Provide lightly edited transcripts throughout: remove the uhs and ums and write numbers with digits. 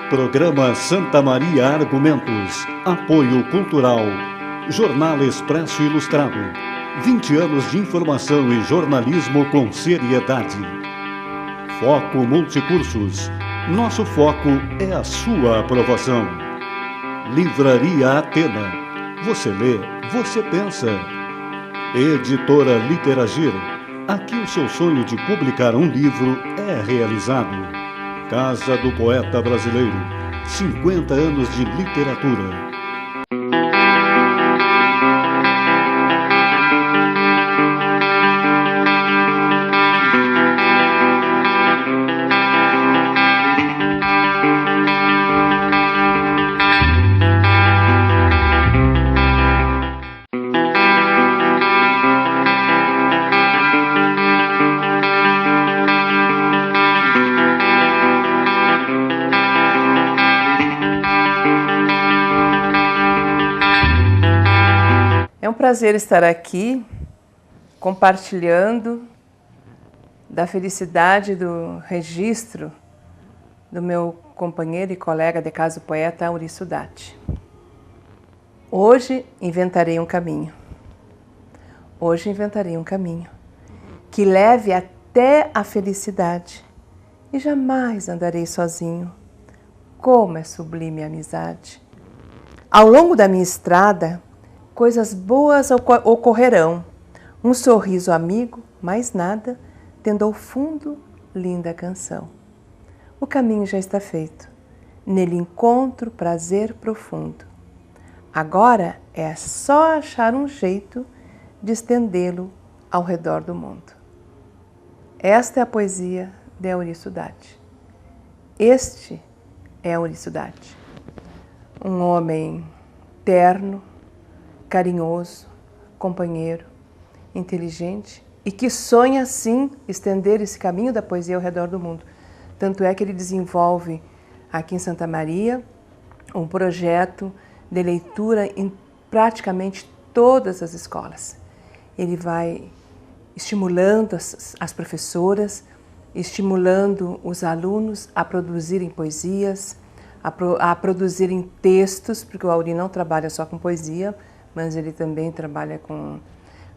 Programa Santa Maria Argumentos. Apoio Cultural. Jornal Expresso Ilustrado. 20 anos de informação e jornalismo com seriedade. Foco Multicursos. Nosso foco é a sua aprovação. Livraria Atena. Você lê, você pensa. Editora Literagir. Aqui o seu sonho de publicar um livro é realizado. Casa do Poeta Brasileiro. 50 anos de literatura. É um prazer estar aqui, compartilhando da felicidade do registro do meu companheiro e colega de casa, o poeta Auri Sudati. Hoje inventarei um caminho. Hoje inventarei um caminho que leve até a felicidade e jamais andarei sozinho. Como é sublime a amizade! Ao longo da minha estrada, coisas boas ocorrerão, um sorriso amigo, mais nada, tendo ao fundo linda canção. O caminho já está feito, nele encontro prazer profundo. Agora é só achar um jeito de estendê-lo ao redor do mundo. Esta é a poesia de Auri Sudati. Este é Auri Sudati, um homem terno, carinhoso, companheiro, inteligente e que sonha, sim, estender esse caminho da poesia ao redor do mundo. Tanto é que ele desenvolve aqui em Santa Maria um projeto de leitura em praticamente todas as escolas. Ele vai estimulando as professoras, estimulando os alunos a produzirem poesias, a produzirem textos, porque o Auri não trabalha só com poesia, mas ele também trabalha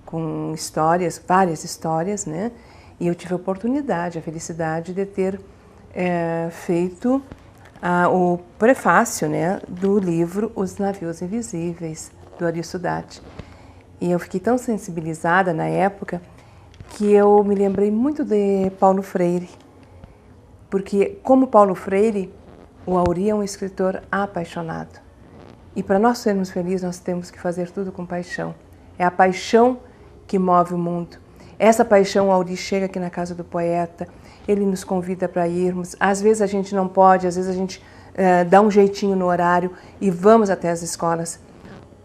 com histórias, várias histórias, né? E eu tive a oportunidade, a felicidade de ter feito o prefácio, né, do livro Os Navios Invisíveis, do Auri Sudati. E eu fiquei tão sensibilizada na época que eu me lembrei muito de Paulo Freire, porque, como Paulo Freire, o Auri é um escritor apaixonado. E para nós sermos felizes, nós temos que fazer tudo com paixão. É a paixão que move o mundo. Essa paixão, o Auri chega aqui na casa do poeta, ele nos convida para irmos. Às vezes a gente não pode, às vezes a gente dá um jeitinho no horário e vamos até as escolas.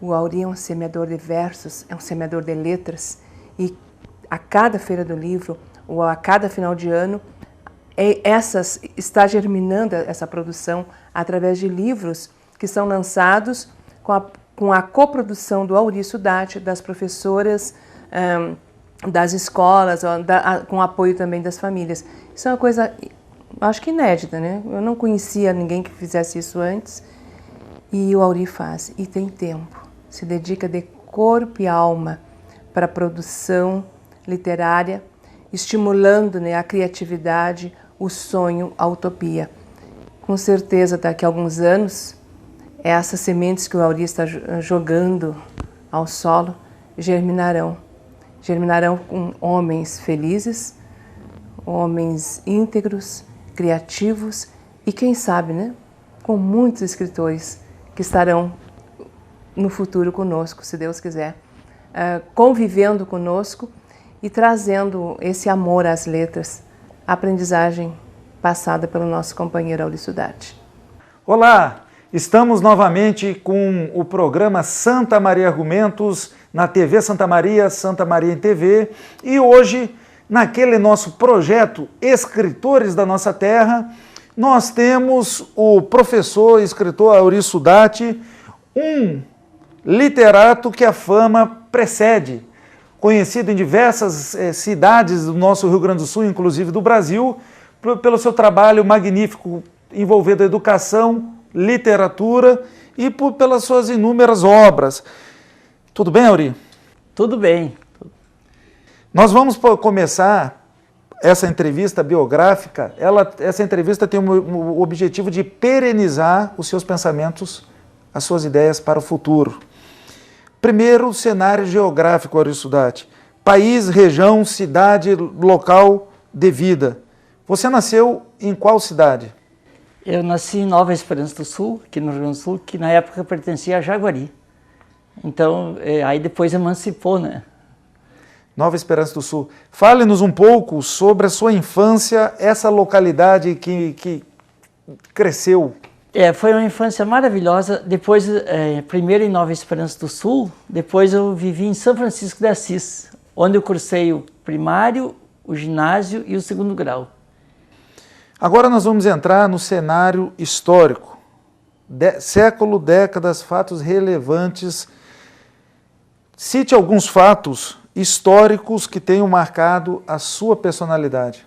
O Auri é um semeador de versos, é um semeador de letras. E a cada feira do livro, ou a cada final de ano, está germinando essa produção através de livros que são lançados com a coprodução do Auri Sudati, das professoras, das escolas, com apoio também das famílias. Isso é uma coisa, acho que inédita, né? Eu não conhecia ninguém que fizesse isso antes, e o Auri faz, e tem tempo. Se dedica de corpo e alma para a produção literária, estimulando, né, a criatividade, o sonho, a utopia. Com certeza, daqui a alguns anos, essas sementes que o Auri está jogando ao solo germinarão. Germinarão com homens felizes, homens íntegros, criativos e, quem sabe, né, com muitos escritores que estarão no futuro conosco, se Deus quiser, convivendo conosco e trazendo esse amor às letras, a aprendizagem passada pelo nosso companheiro Auri Sudati. Olá! Estamos novamente com o programa Santa Maria Argumentos na TV Santa Maria em TV, e hoje, naquele nosso projeto Escritores da Nossa Terra, nós temos o professor e escritor Auri Sudati, um literato que a fama precede, conhecido em diversas cidades do nosso Rio Grande do Sul, inclusive do Brasil, pelo seu trabalho magnífico envolvendo educação, literatura e pelas suas inúmeras obras. Tudo bem, Auri? Tudo bem. Nós vamos começar essa entrevista biográfica. Essa entrevista tem o objetivo de perenizar os seus pensamentos, as suas ideias para o futuro. Primeiro, cenário geográfico, Auri Sudati. País, região, cidade, local de vida. Você nasceu em qual cidade? Eu nasci em Nova Esperança do Sul, aqui no Rio Grande do Sul, que na época pertencia a Jaguari. Então, aí depois emancipou, né? Nova Esperança do Sul. Fale-nos um pouco sobre a sua infância, essa localidade que cresceu. Foi uma infância maravilhosa. Depois, primeiro em Nova Esperança do Sul, depois eu vivi em São Francisco de Assis, onde eu cursei o primário, o ginásio e o segundo grau. Agora nós vamos entrar no cenário histórico. Século, décadas, fatos relevantes. Cite alguns fatos históricos que tenham marcado a sua personalidade.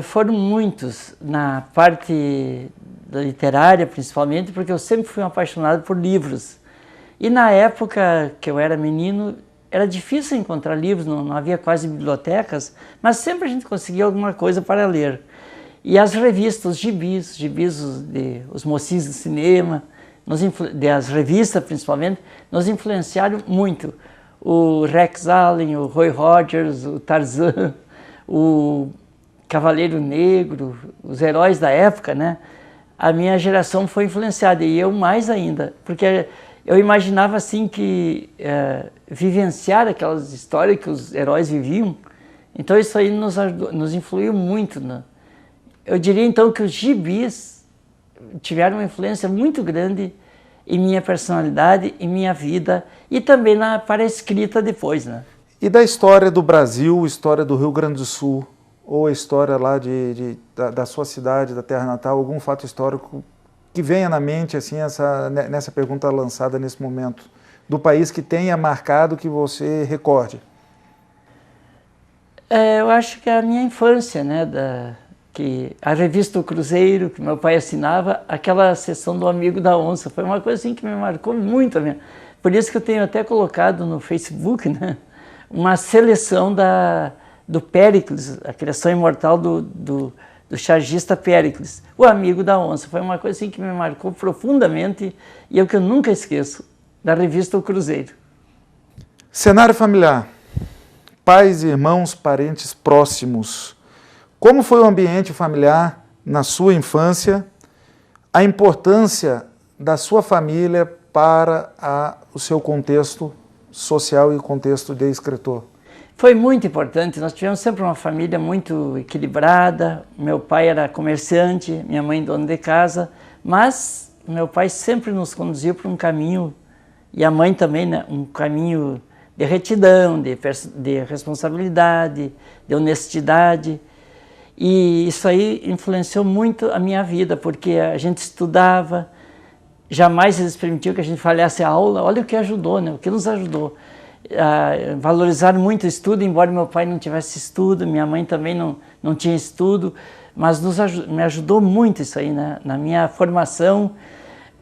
Foram muitos, na parte da literária principalmente, porque eu sempre fui um apaixonado por livros. E na época que eu era menino, era difícil encontrar livros, não havia quase bibliotecas, mas sempre a gente conseguia alguma coisa para ler. E as revistas, os gibis os mocinhos do cinema, as revistas principalmente, nos influenciaram muito. O Rex Allen, o Roy Rogers, o Tarzan, o Cavaleiro Negro, os heróis da época, né? A minha geração foi influenciada, e eu mais ainda, porque eu imaginava assim que vivenciar aquelas histórias que os heróis viviam, então isso aí nos influiu muito, né? Eu diria então que os gibis tiveram uma influência muito grande em minha personalidade, em minha vida e também para a escrita depois, né? E da história do Brasil, história do Rio Grande do Sul, ou a história lá da sua cidade, da terra natal, algum fato histórico que venha na mente assim, nessa pergunta lançada nesse momento, do país que tenha marcado, que você recorde? Eu acho que é a minha infância, né, que a revista O Cruzeiro, que meu pai assinava, aquela sessão do Amigo da Onça, foi uma coisa assim que me marcou muito. Por isso que eu tenho até colocado no Facebook, né, uma seleção do Péricles, a criação imortal do chargista Péricles, o Amigo da Onça. Foi uma coisa assim que me marcou profundamente e é o que eu nunca esqueço, da revista O Cruzeiro. Cenário familiar. Pais, irmãos, parentes próximos. Como foi o ambiente familiar na sua infância? A importância da sua família para o seu contexto social e contexto de escritor? Foi muito importante. Nós tivemos sempre uma família muito equilibrada. Meu pai era comerciante, minha mãe dona de casa, mas meu pai sempre nos conduziu para um caminho, e a mãe também, né, um caminho de retidão, de responsabilidade, de honestidade. E isso aí influenciou muito a minha vida, porque a gente estudava, jamais eles permitiam que a gente falhasse a aula. Olha o que ajudou, né? O que nos ajudou. Valorizaram muito o estudo, embora meu pai não tivesse estudo, minha mãe também não tinha estudo, mas me ajudou muito isso aí, né? Na minha formação,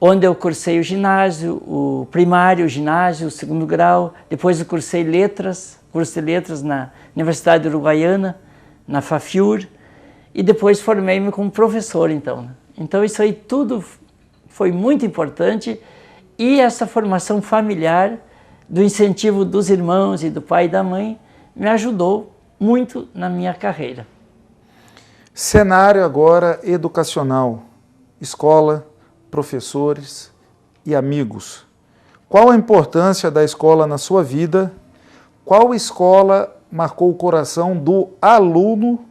onde eu cursei o ginásio, o primário, o ginásio, o segundo grau, depois eu cursei curso de letras na Universidade Uruguaiana, na FAFIUR, e depois formei-me como professor, então. Então isso aí tudo foi muito importante, e essa formação familiar, do incentivo dos irmãos e do pai e da mãe, me ajudou muito na minha carreira. Cenário agora educacional, escola, professores e amigos. Qual a importância da escola na sua vida? Qual escola marcou o coração do aluno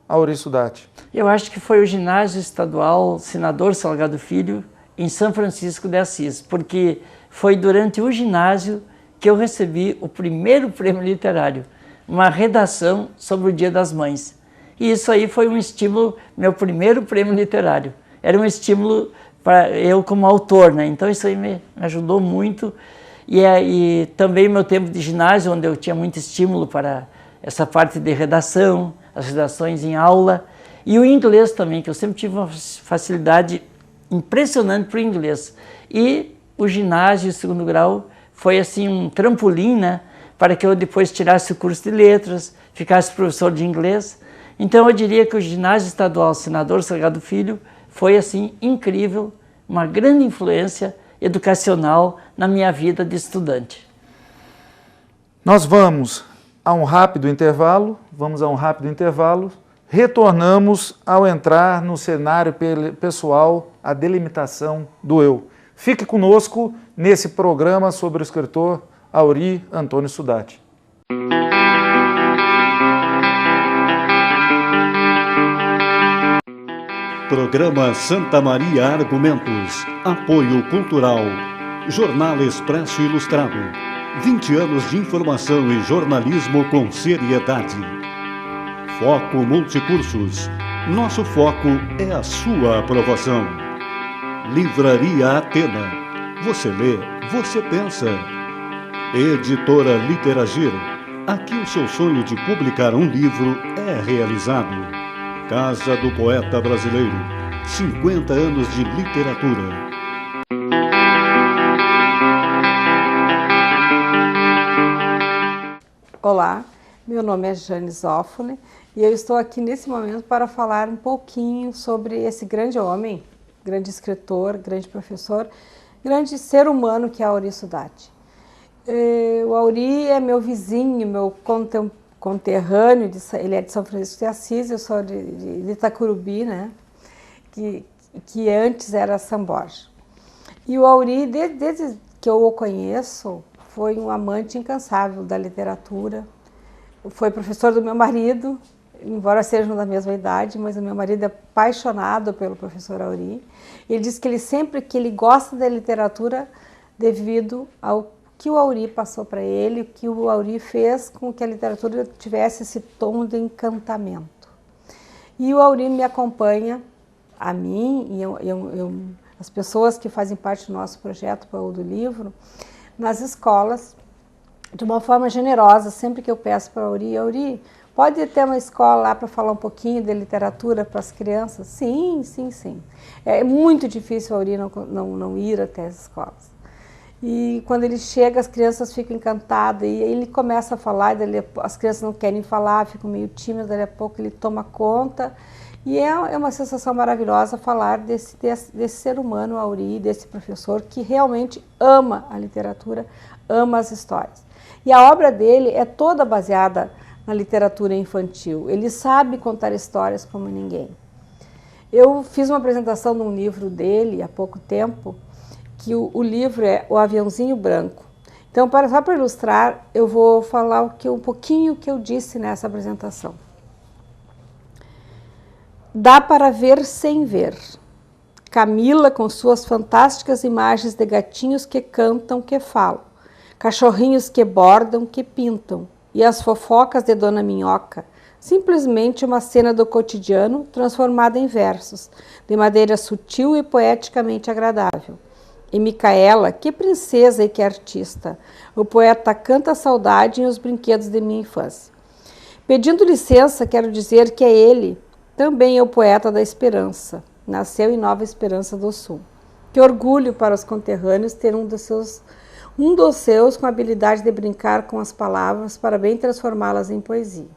Auri Sudati? Eu acho que foi o Ginásio Estadual Senador Salgado Filho, em São Francisco de Assis, porque foi durante o ginásio que eu recebi o primeiro prêmio literário, uma redação sobre o Dia das Mães. E isso aí foi um estímulo, meu primeiro prêmio literário. Era um estímulo para eu como autor, né? Então isso aí me ajudou muito. E também meu tempo de ginásio, onde eu tinha muito estímulo para essa parte de redação, as redações em aula. E o inglês também, que eu sempre tive uma facilidade impressionante para o inglês. E o ginásio, o segundo grau, foi assim um trampolim, né, para que eu depois tirasse o curso de letras, ficasse professor de inglês. Então eu diria que o ginásio estadual Senador Salgado Filho foi assim incrível, uma grande influência educacional na minha vida de estudante. Nós vamos a um rápido intervalo, retornamos ao entrar no cenário pessoal, a delimitação do eu. Fique conosco nesse programa sobre o escritor Aury Antônio Sudati. Programa Santa Maria Argumentos. Apoio Cultural. Jornal Expresso Ilustrado. 20 anos de informação e jornalismo com seriedade. Foco Multicursos. Nosso foco é a sua aprovação. Livraria Atena. Você lê, você pensa. Editora Literagir. Aqui o seu sonho de publicar um livro é realizado. Casa do Poeta Brasileiro. 50 anos de literatura. Olá, meu nome é Jane Zófoli e eu estou aqui nesse momento para falar um pouquinho sobre esse grande homem, grande escritor, grande professor, grande ser humano que é Aury Sudati. O Aury é meu vizinho, meu conterrâneo, ele é de São Francisco de Assis, eu sou de Itacurubi, né? que antes era São Borja. E o Aury, desde que eu o conheço, foi um amante incansável da literatura, foi professor do meu marido, embora sejam da mesma idade, mas o meu marido é apaixonado pelo professor Aury. Ele diz que ele gosta da literatura devido ao que o Aury passou para ele, o que o Aury fez com que a literatura tivesse esse tom de encantamento. E o Aury me acompanha, a mim e as pessoas que fazem parte do nosso projeto Baú do Livro, nas escolas, de uma forma generosa. Sempre que eu peço para Aury, pode ter uma escola lá para falar um pouquinho de literatura para as crianças? Sim. É muito difícil o Aury não ir até as escolas. E quando ele chega, as crianças ficam encantadas, e ele começa a falar, as crianças não querem falar, ficam meio tímidas, dali a pouco ele toma conta. E é uma sensação maravilhosa falar desse ser humano, Aury, desse professor que realmente ama a literatura, ama as histórias. E a obra dele é toda baseada na literatura infantil. Ele sabe contar histórias como ninguém. Eu fiz uma apresentação de um livro dele há pouco tempo, que o livro é O Aviãozinho Branco. Então, só para ilustrar, eu vou falar um pouquinho que eu disse nessa apresentação. Dá para ver sem ver. Camila com suas fantásticas imagens de gatinhos que cantam, que falam, cachorrinhos que bordam, que pintam, e as fofocas de Dona Minhoca, simplesmente uma cena do cotidiano transformada em versos, de maneira sutil e poeticamente agradável. E Micaela, que princesa e que artista, o poeta canta a saudade e os brinquedos de minha infância. Pedindo licença, quero dizer que é ele também é o poeta da esperança. Nasceu em Nova Esperança do Sul. Que orgulho para os conterrâneos ter um dos seus com a habilidade de brincar com as palavras para bem transformá-las em poesia.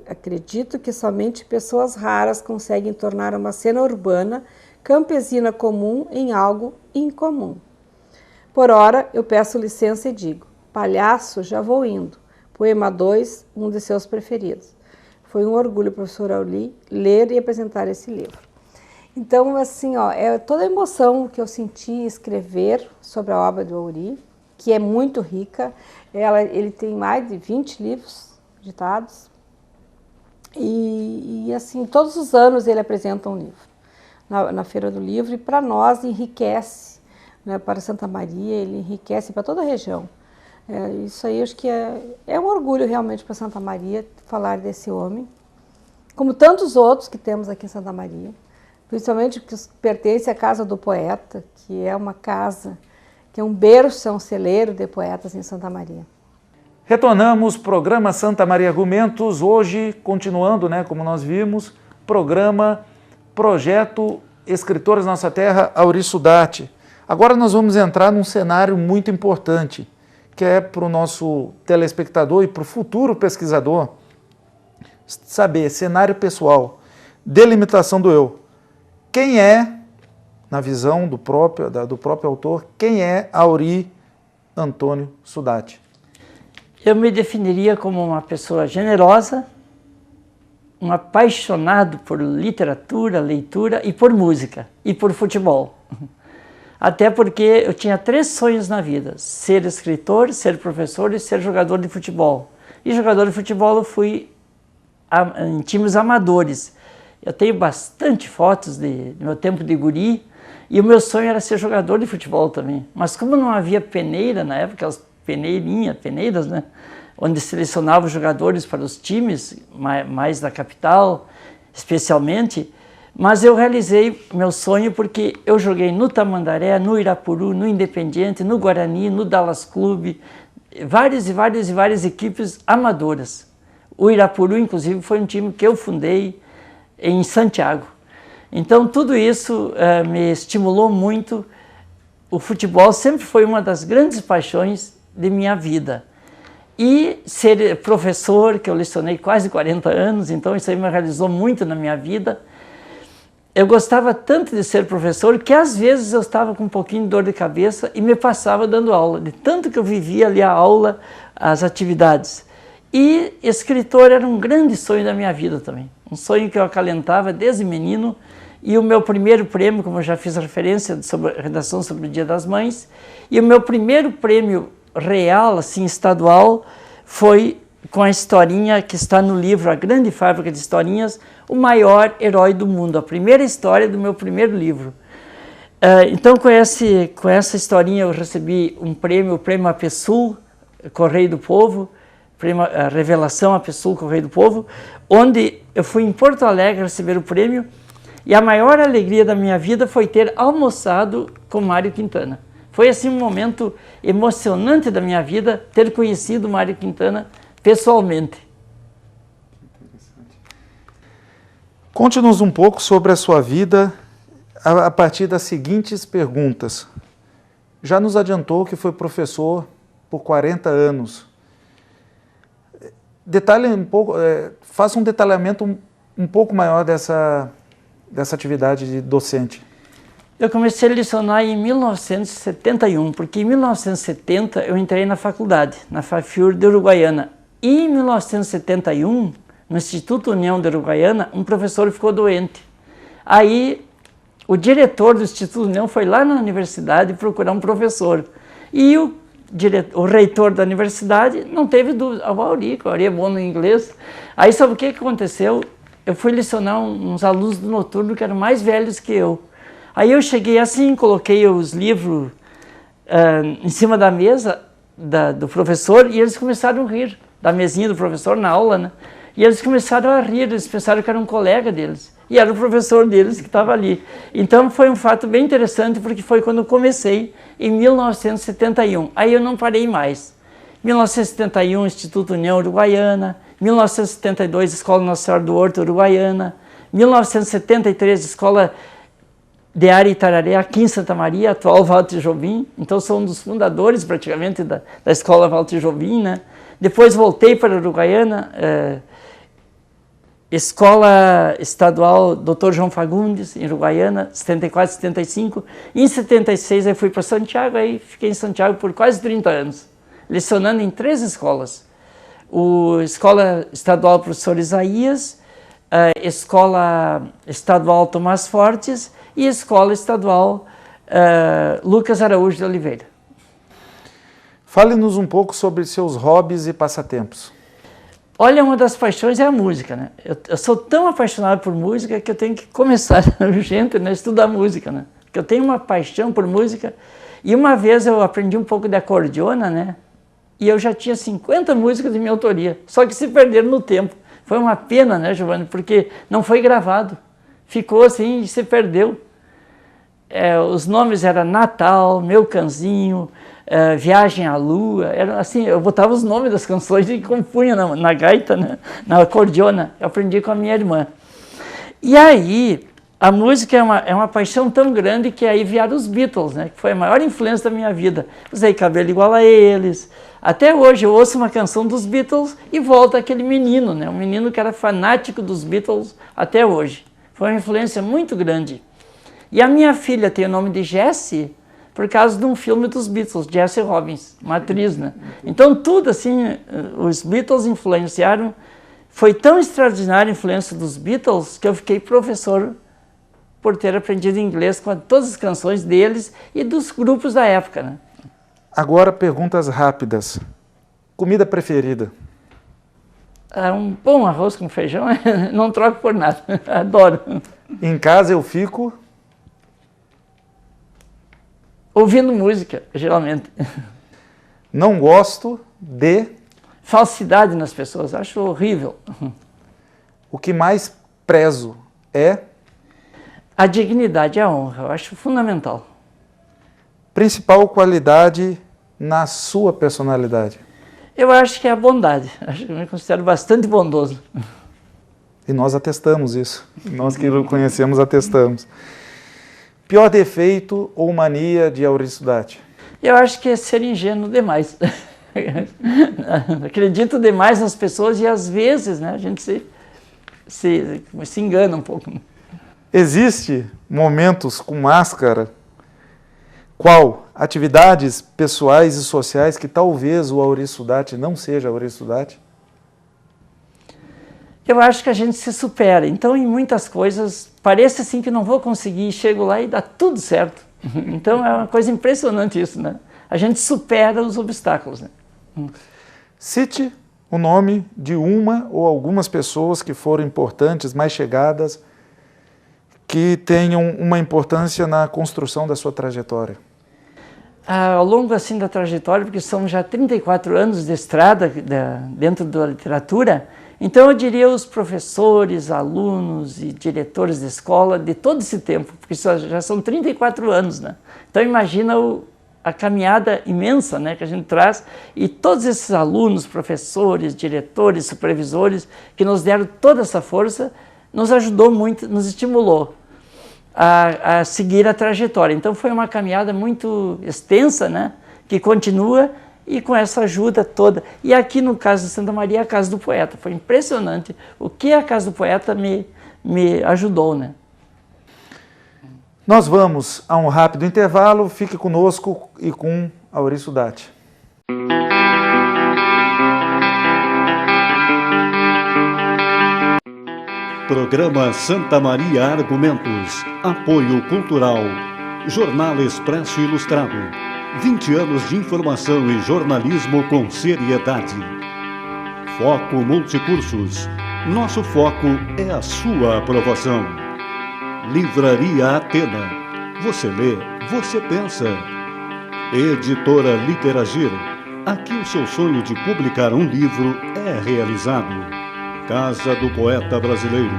Acredito que somente pessoas raras conseguem tornar uma cena urbana, campesina comum em algo incomum. Por ora, eu peço licença e digo, palhaço, já vou indo. Poema 2, um de seus preferidos. Foi um orgulho, professor Aury, ler e apresentar esse livro. Então, assim, é toda a emoção que eu senti escrever sobre a obra do Aury, que é muito rica. Ele tem mais de 20 livros editados. E assim, todos os anos ele apresenta um livro na Feira do Livro, e para nós enriquece, né, para Santa Maria, ele enriquece para toda a região. Isso aí acho que é um orgulho realmente para Santa Maria falar desse homem, como tantos outros que temos aqui em Santa Maria, principalmente que pertence à Casa do Poeta, que é uma casa, que é um berço, é um celeiro de poetas em Santa Maria. Retornamos, programa Santa Maria Argumentos, hoje continuando, né, como nós vimos, programa Projeto Escritores Nossa Terra, Auri Sudati. Agora nós vamos entrar num cenário muito importante, que é para o nosso telespectador e para o futuro pesquisador saber, cenário pessoal, delimitação do eu. Quem é, na visão do próprio autor, quem é Auri Antônio Sudati? Eu me definiria como uma pessoa generosa, um apaixonado por literatura, leitura e por música e por futebol. Até porque eu tinha 3 sonhos na vida: ser escritor, ser professor e ser jogador de futebol. E jogador de futebol eu fui em times amadores. Eu tenho bastante fotos do meu tempo de guri e o meu sonho era ser jogador de futebol também. Mas como não havia peneira na época, as peneiras, né? Onde selecionava os jogadores para os times, mais da capital, especialmente. Mas eu realizei meu sonho porque eu joguei no Tamandaré, no Irapuru, no Independiente, no Guarani, no Dallas Clube, várias equipes amadoras. O Irapuru, inclusive, foi um time que eu fundei em Santiago. Então, tudo isso me estimulou muito. O futebol sempre foi uma das grandes paixões de minha vida. E ser professor, que eu lecionei quase 40 anos, então isso aí me realizou muito na minha vida. Eu gostava tanto de ser professor que às vezes eu estava com um pouquinho de dor de cabeça e me passava dando aula, de tanto que eu vivia ali a aula, as atividades. E escritor era um grande sonho da minha vida também, um sonho que eu acalentava desde menino. E o meu primeiro prêmio, como eu já fiz referência sobre redação sobre o Dia das Mães, e o meu primeiro prêmio real, assim, estadual, foi com a historinha que está no livro A Grande Fábrica de Historinhas, O Maior Herói do Mundo, a primeira história do meu primeiro livro. Então, com essa historinha, eu recebi um prêmio, o Prêmio APSUL, Correio do Povo, Prêmio a Revelação APSUL, Correio do Povo, onde eu fui em Porto Alegre receber o prêmio, e a maior alegria da minha vida foi ter almoçado com Mário Quintana. Foi assim um momento emocionante da minha vida, ter conhecido Mário Quintana pessoalmente. Conte-nos um pouco sobre a sua vida a partir das seguintes perguntas. Já nos adiantou que foi professor por 40 anos. Detalhe um pouco, faça um detalhamento um pouco maior dessa atividade de docente. Eu comecei a lecionar em 1971, porque em 1970 eu entrei na faculdade, na FAFIUR de Uruguaiana. E em 1971, no Instituto União de Uruguaiana, um professor ficou doente. Aí o diretor do Instituto União foi lá na universidade procurar um professor. E o reitor da universidade não teve dúvida. O Auri é bom no inglês. Aí sabe o que aconteceu? Eu fui lecionar uns alunos do noturno que eram mais velhos que eu. Aí eu cheguei assim, coloquei os livros em cima da mesa do professor e eles começaram a rir, da mesinha do professor na aula, né? E eles começaram a rir, eles pensaram que era um colega deles. E era o professor deles que estava ali. Então foi um fato bem interessante, porque foi quando eu comecei, em 1971. Aí eu não parei mais. 1971, Instituto União Uruguaiana. 1972, Escola Nossa Senhora do Horto Uruguaiana. 1973, Escola de Ari Itararé, aqui em Santa Maria, atual Walter Jobim. Então sou um dos fundadores, praticamente, da Escola Walter Jobim, né? Depois voltei para a Uruguaiana, Escola Estadual Dr. João Fagundes, em Uruguaiana, 74, 75. Em 76 eu fui para Santiago, aí fiquei em Santiago por quase 30 anos, lecionando em 3 escolas. Escola Estadual Professor Isaías, Escola Estadual Tomás Fortes e Escola Estadual Lucas Araújo de Oliveira. Fale-nos um pouco sobre seus hobbies e passatempos. Olha, uma das paixões é a música, né? Eu sou tão apaixonado por música que eu tenho que começar urgente, né, a estudar música, né? Porque eu tenho uma paixão por música. E uma vez eu aprendi um pouco de acordeona, né? E eu já tinha 50 músicas de minha autoria, só que se perderam no tempo. Foi uma pena, né, Giovanni? Porque não foi gravado. Ficou assim e se perdeu. Os nomes eram Natal, Meu Canzinho, Viagem à Lua. Era assim, eu botava os nomes das canções e compunha na gaita, né? Na acordeona. Eu aprendi com a minha irmã. E aí, a música é uma paixão tão grande que aí vieram os Beatles, né? Que foi a maior influência da minha vida. Usei cabelo igual a eles. Até hoje eu ouço uma canção dos Beatles e volta aquele menino, né? Um menino que era fanático dos Beatles até hoje. Foi uma influência muito grande. E a minha filha tem o nome de Jessie por causa de um filme dos Beatles, Jessie Robbins, uma atriz, né? Então tudo assim, os Beatles influenciaram. Foi tão extraordinária a influência dos Beatles que eu fiquei professor por ter aprendido inglês com todas as canções deles e dos grupos da época, né? Agora, perguntas rápidas. Comida preferida? Um bom arroz com feijão, não troco por nada. Adoro. Em casa eu fico... ouvindo música, geralmente. Não gosto de... falsidade nas pessoas, acho horrível. O que mais prezo é... a dignidade e a honra, eu acho fundamental. Principal qualidade na sua personalidade? Eu acho que é a bondade. Acho que eu me considero bastante bondoso. E nós atestamos isso. Nós que o conhecemos atestamos. Pior defeito ou mania de Auriço Datti? Eu acho que é ser ingênuo demais. Acredito demais nas pessoas e às vezes, né, a gente se engana um pouco. Existe momentos com máscara? Qual? Atividades pessoais e sociais que talvez o Auriço Datti não seja Auriço Datti? Eu acho que a gente se supera. Então, em muitas coisas, parece assim que não vou conseguir, chego lá e dá tudo certo. Então, é uma coisa impressionante isso, né? A gente supera os obstáculos, né? Cite o nome de uma ou algumas pessoas que foram importantes, mais chegadas, que tenham uma importância na construção da sua trajetória. Ao longo assim da trajetória, porque são já 34 anos de estrada dentro da literatura, então eu diria os professores, alunos e diretores de escola de todo esse tempo, porque já são 34 anos, né? Então imagina a caminhada imensa, né, que a gente traz, e todos esses alunos, professores, diretores, supervisores, que nos deram toda essa força, nos ajudou muito, nos estimulou a seguir a trajetória. Então foi uma caminhada muito extensa, né, que continua e com essa ajuda toda. E aqui no caso de Santa Maria, a Casa do Poeta. Foi impressionante o que a Casa do Poeta me ajudou, né. Nós vamos a um rápido intervalo, fique conosco e com Auriço Datti. Programa Santa Maria Argumentos. Apoio Cultural. Jornal Expresso Ilustrado. 20 anos de informação e jornalismo com seriedade. Foco Multicursos. Nosso foco é a sua aprovação. Livraria Atena. Você lê, você pensa. Editora Literagir. Aqui o seu sonho de publicar um livro é realizado. Casa do Poeta Brasileiro.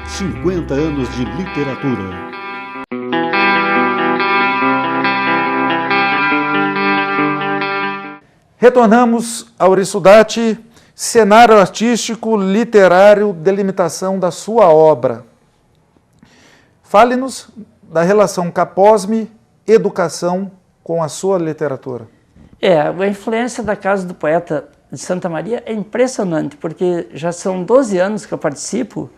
50 anos de literatura. Retornamos a Auriço Datti, cenário artístico, literário, delimitação da sua obra. Fale-nos da relação Caposme, educação com a sua literatura. A influência da Casa do Poeta de Santa Maria é impressionante, porque já são 12 anos que eu participo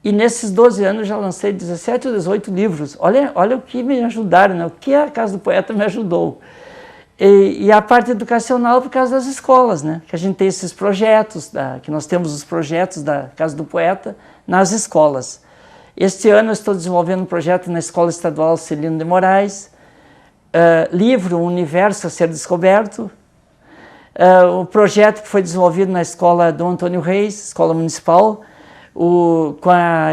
e nesses 12 anos já lancei 17 ou 18 livros. Olha o que me ajudaram, né? O que a Casa do Poeta me ajudou. E a parte educacional por causa das escolas, né? Que a gente tem esses projetos, que nós temos os projetos da Casa do Poeta nas escolas. Este ano eu estou desenvolvendo um projeto na Escola Estadual Celino de Moraes, livro Um Universo a Ser Descoberto, o projeto que foi desenvolvido na Escola Dom Antônio Reis, Escola Municipal, com a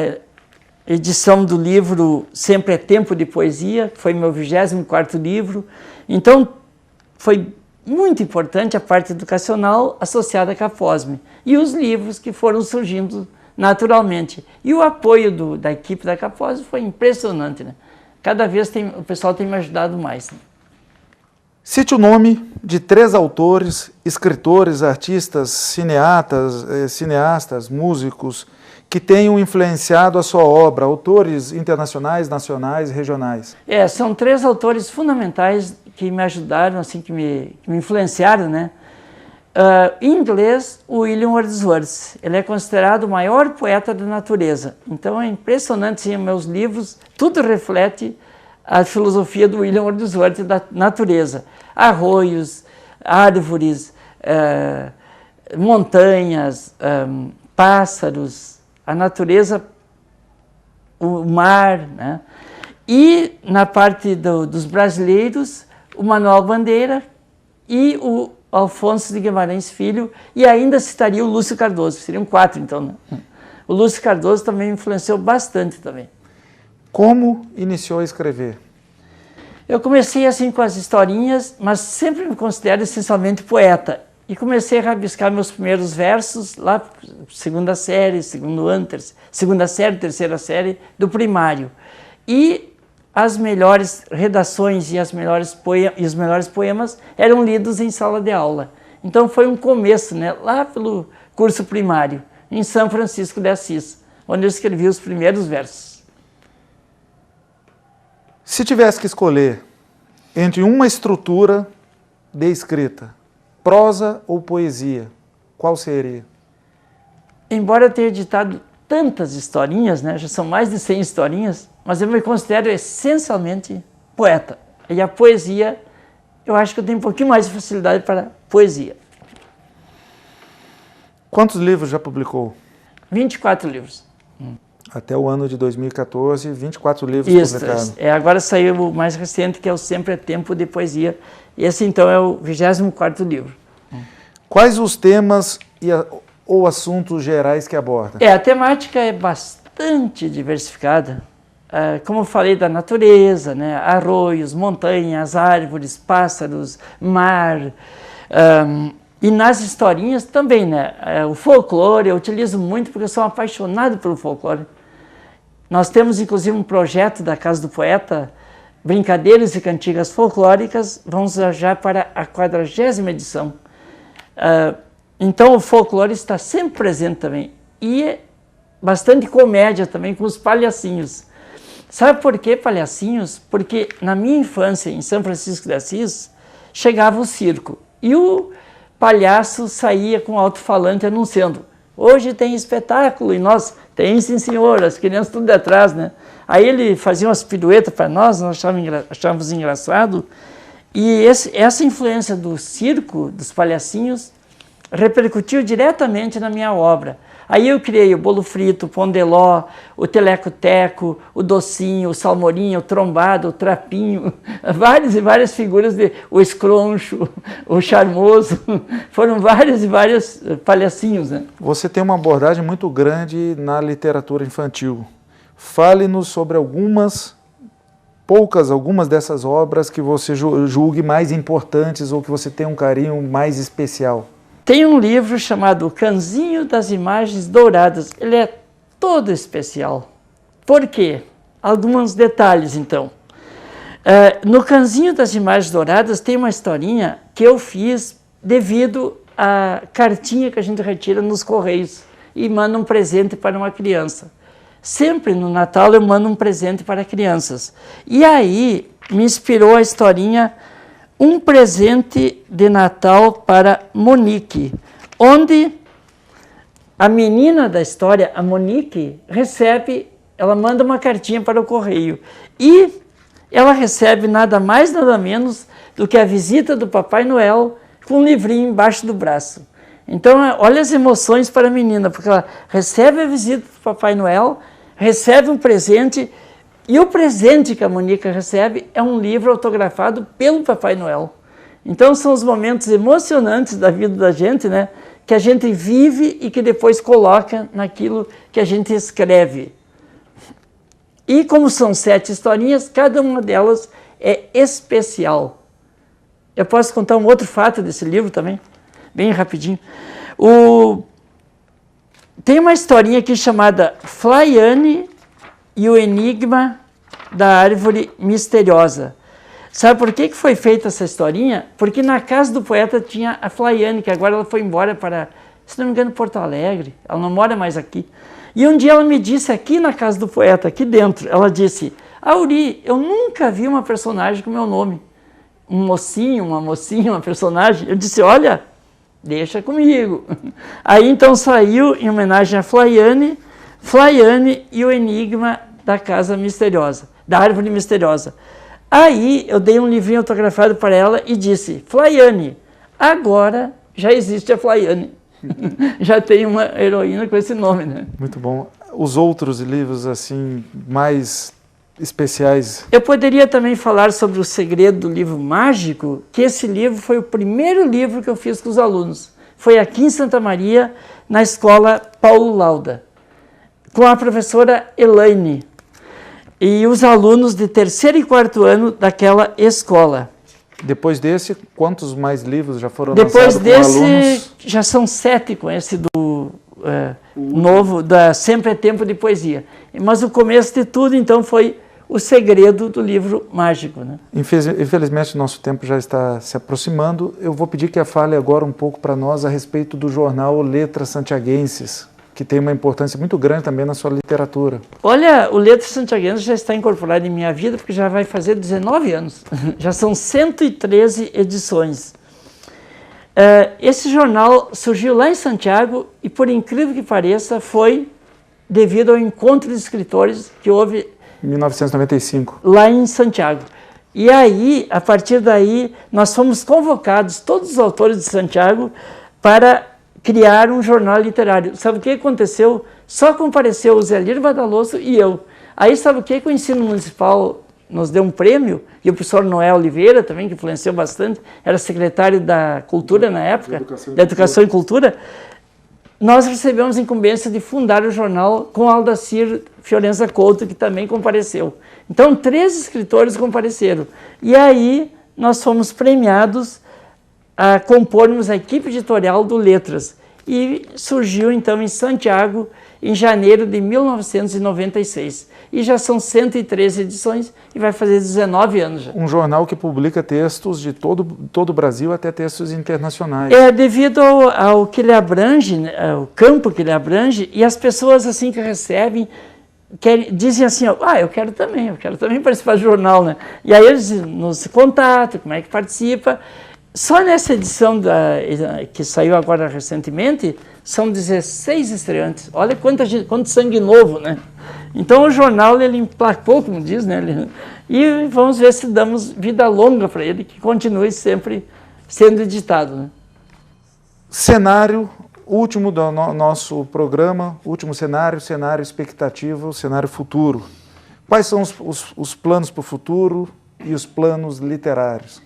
edição do livro Sempre é Tempo de Poesia, que foi meu 24º livro. Então, foi muito importante a parte educacional associada à Caposme e os livros que foram surgindo naturalmente. E o apoio da equipe da Caposme foi impressionante, né? Cada vez o pessoal tem me ajudado mais, né? Cite o nome de 3 autores, escritores, artistas, cineastas, músicos, que tenham influenciado a sua obra, autores internacionais, nacionais e regionais? São 3 autores fundamentais que me ajudaram, assim, que me influenciaram, né? Em inglês, o William Wordsworth. Ele é considerado o maior poeta da natureza. Então é impressionante, sim, meus livros, tudo reflete a filosofia do William Wordsworth da natureza. Arroios, árvores, montanhas, pássaros, a natureza, o mar, né? E na parte dos brasileiros, o Manuel Bandeira e o Alfonso de Guimarães Filho, e ainda citaria o Lúcio Cardoso, seriam 4 então, né? O Lúcio Cardoso também me influenciou bastante também. Como iniciou a escrever? Eu comecei assim com as historinhas, mas sempre me considero essencialmente poeta. E comecei a rabiscar meus primeiros versos lá, segunda série, segunda série, terceira série do primário. E as melhores redações e os melhores poemas eram lidos em sala de aula. Então foi um começo, né, lá pelo curso primário, em São Francisco de Assis, onde eu escrevi os primeiros versos. Se tivesse que escolher entre uma estrutura de escrita, prosa ou poesia, qual seria? Embora eu tenha editado tantas historinhas, né, já são mais de 100 historinhas, mas eu me considero essencialmente poeta. E a poesia, eu acho que eu tenho um pouquinho mais de facilidade para poesia. Quantos livros já publicou? 24 livros. Até o ano de 2014, 24 livros publicados. Agora saiu o mais recente, que é o Sempre é Tempo de Poesia. Esse, então, é o 24º livro. Quais os temas ou assuntos gerais que aborda? A temática é bastante diversificada. Como eu falei, da natureza, né? Arroios, montanhas, árvores, pássaros, mar. E nas historinhas também, né? O folclore eu utilizo muito porque eu sou apaixonado pelo folclore. Nós temos, inclusive, um projeto da Casa do Poeta, Brincadeiras e Cantigas Folclóricas, vamos já para a 40ª edição. Então o folclore está sempre presente também. E bastante comédia também com os palhacinhos. Sabe por que palhacinhos? Porque na minha infância, em São Francisco de Assis, chegava o circo. E o palhaço saía com alto-falante anunciando: hoje tem espetáculo, e nós, tem sim senhor, as crianças tudo atrás, né? Aí ele fazia umas piruetas para nós achávamos engraçado, e essa influência do circo, dos palhacinhos, repercutiu diretamente na minha obra. Aí eu criei o bolo frito, o pão de ló, o teleco-teco, o docinho, o salmorinho, o trombado, o trapinho, várias e várias figuras, o escroncho, o charmoso, foram vários e vários palhacinhos, né? Você tem uma abordagem muito grande na literatura infantil. Fale-nos sobre algumas dessas obras que você julgue mais importantes ou que você tem um carinho mais especial. Tem um livro chamado O Cãozinho das Imagens Douradas. Ele é todo especial. Por quê? Alguns detalhes, então. No Cãozinho das Imagens Douradas tem uma historinha que eu fiz devido à cartinha que a gente retira nos Correios e manda um presente para uma criança. Sempre no Natal eu mando um presente para crianças. E aí me inspirou a historinha Um Presente de Natal para Monique, onde a menina da história, a Monique, ela manda uma cartinha para o correio e ela recebe nada mais, nada menos do que a visita do Papai Noel com um livrinho embaixo do braço. Então, olha as emoções para a menina, porque ela recebe a visita do Papai Noel, recebe um presente. E o presente que a Monique recebe é um livro autografado pelo Papai Noel. Então são os momentos emocionantes da vida da gente, né? Que a gente vive e que depois coloca naquilo que a gente escreve. E como são 7 historinhas, cada uma delas é especial. Eu posso contar um outro fato desse livro também, bem rapidinho. Tem uma historinha aqui chamada Flaiane e o Enigma da Árvore Misteriosa. Sabe por que foi feita essa historinha? Porque na casa do poeta tinha a Flaiane, que agora ela foi embora para, se não me engano, Porto Alegre. Ela não mora mais aqui. E um dia ela me disse aqui na casa do poeta, aqui dentro, ela disse: Auri, eu nunca vi uma personagem com meu nome. Um mocinho, uma mocinha, uma personagem. Eu disse: olha, deixa comigo. Aí então saiu em homenagem a Flaiane e o Enigma da Casa Misteriosa, da Árvore Misteriosa. Aí eu dei um livrinho autografado para ela e disse: Flaiane, agora já existe a Flaiane. Já tem uma heroína com esse nome, né? Muito bom. Os outros livros, assim, mais especiais? Eu poderia também falar sobre O Segredo do Livro Mágico, que esse livro foi o primeiro livro que eu fiz com os alunos. Foi aqui em Santa Maria, na escola Paulo Lauda, com a professora Elaine e os alunos de 3º e 4º ano daquela escola. Depois desse, quantos mais livros já foram lançados com alunos? Depois desse, já são 7 com esse do novo, da Sempre é Tempo de Poesia. Mas o começo de tudo, então, foi O Segredo do Livro Mágico, né? Infelizmente, o nosso tempo já está se aproximando. Eu vou pedir que a fale agora um pouco para nós a respeito do jornal Letras Santiaguenses, que tem uma importância muito grande também na sua literatura. Olha, o Letras Santiaguenses já está incorporado em minha vida porque já vai fazer 19 anos. Já são 113 edições. Esse jornal surgiu lá em Santiago e, por incrível que pareça, foi devido ao encontro de escritores que houve em 1995. Lá em Santiago. E aí, a partir daí, nós fomos convocados, todos os autores de Santiago, para criar um jornal literário. Sabe o que aconteceu? Só compareceu o Zé Lírio Badaloso e eu. Aí sabe o que? O ensino municipal nos deu um prêmio, e o professor Noé Oliveira também, que influenciou bastante, era secretário da Cultura na época, da Educação e Cultura. Nós recebemos a incumbência de fundar o jornal com Aldacir Fiorenza Couto, que também compareceu. Então, 3 escritores compareceram. E aí, nós fomos premiados a compormos a equipe editorial do Letras. E surgiu, então, em Santiago, em janeiro de 1996. E já são 113 edições e vai fazer 19 anos já. Um jornal que publica textos de todo o Brasil, até textos internacionais. Devido ao que ele abrange, né, ao campo que ele abrange, e as pessoas assim que recebem, dizem assim: eu quero também participar do jornal, né? E aí eles nos contatam, como é que participa. Só nessa edição que saiu agora recentemente, são 16 estreantes. Olha quanto sangue novo, né? Então o jornal, ele emplacou, como diz, né? E vamos ver se damos vida longa para ele, que continue sempre sendo editado, né? Cenário último do nosso programa, último cenário expectativa, cenário futuro. Quais são os planos para o futuro e os planos literários?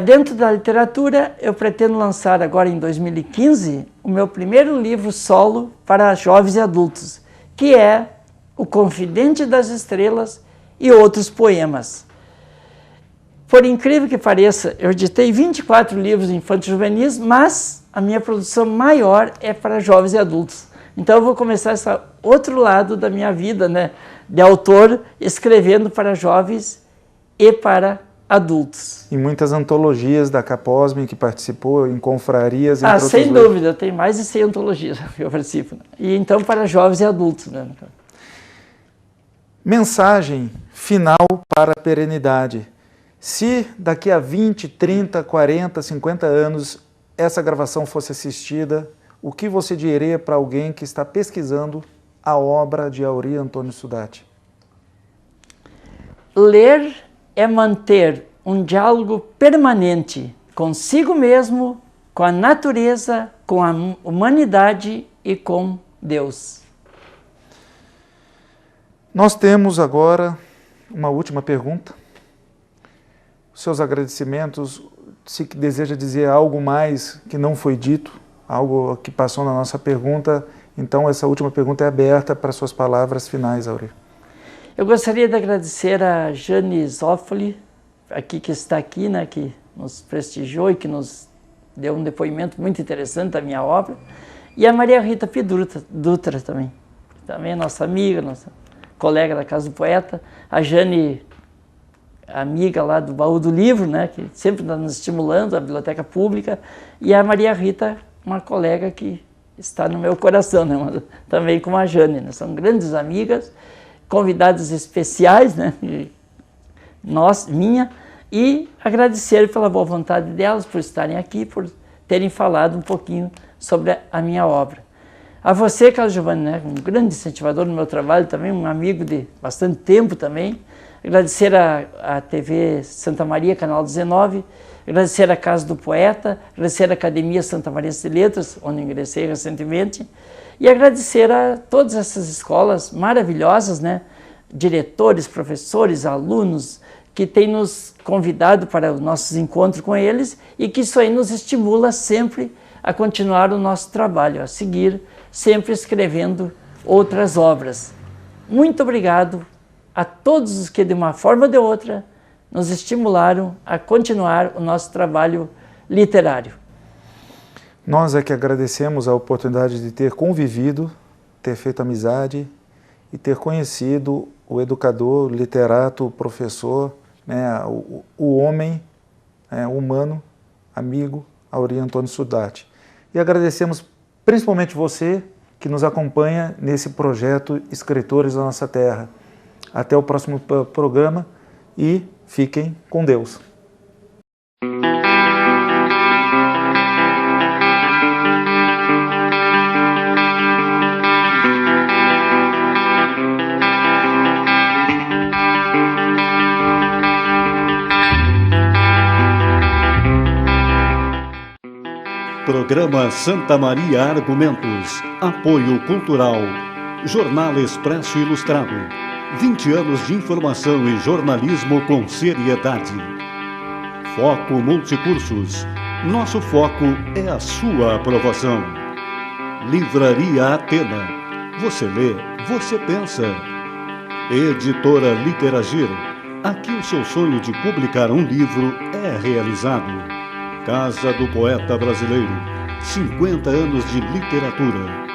Dentro da literatura, eu pretendo lançar agora em 2015 o meu primeiro livro solo para jovens e adultos, que é O Confidente das Estrelas e Outros Poemas. Por incrível que pareça, eu editei 24 livros infantis juvenis, mas a minha produção maior é para jovens e adultos. Então eu vou começar esse outro lado da minha vida, né, de autor, escrevendo para jovens e para adultos. E muitas antologias da Caposme que participou, em confrarias... Sem dúvida, tem mais de 100 antologias que eu participo. E então para jovens e adultos, né? Mensagem final para a perenidade. Se daqui a 20, 30, 40, 50 anos essa gravação fosse assistida, o que você diria para alguém que está pesquisando a obra de Auri Antônio Sudati? Ler é manter um diálogo permanente consigo mesmo, com a natureza, com a humanidade e com Deus. Nós temos agora uma última pergunta. Seus agradecimentos, se deseja dizer algo mais que não foi dito, algo que passou na nossa pergunta, então essa última pergunta é aberta para suas palavras finais, Auri. Eu gostaria de agradecer a Jane Zoffoli, que está aqui, né, que nos prestigiou e que nos deu um depoimento muito interessante da minha obra, e a Maria Rita Dutra também nossa amiga, nossa colega da Casa do Poeta, a Jane, amiga lá do Baú do Livro, né, que sempre está nos estimulando, a Biblioteca Pública, e a Maria Rita, uma colega que está no meu coração, né? Também com a Jane, né? São grandes amigas, convidadas especiais, né? Minha, e agradecer pela boa vontade delas, por estarem aqui, por terem falado um pouquinho sobre a minha obra. A você, Carlos Giovanni, né? Um grande incentivador no meu trabalho também, um amigo de bastante tempo também. Agradecer a TV Santa Maria, Canal 19, agradecer a Casa do Poeta, agradecer a Academia Santa Maria de Letras, onde ingressei recentemente, e agradecer a todas essas escolas maravilhosas, né? Diretores, professores, alunos, que têm nos convidado para os nossos encontros com eles e que isso aí nos estimula sempre a continuar o nosso trabalho, a seguir sempre escrevendo outras obras. Muito obrigado a todos os que, de uma forma ou de outra, nos estimularam a continuar o nosso trabalho literário. Nós é que agradecemos a oportunidade de ter convivido, ter feito amizade e ter conhecido o educador, o literato, o professor, né, o homem humano, amigo, Aurim Antônio Sudati. E agradecemos principalmente você que nos acompanha nesse projeto Escritores da Nossa Terra. Até o próximo programa e fiquem com Deus. Programa Santa Maria Argumentos. Apoio Cultural. Jornal Expresso Ilustrado. 20 anos de informação e jornalismo com seriedade. Foco Multicursos. Nosso foco é a sua aprovação. Livraria Atena. Você lê, você pensa. Editora Literagir. Aqui o seu sonho de publicar um livro é realizado. Casa do Poeta Brasileiro, 50 anos de literatura.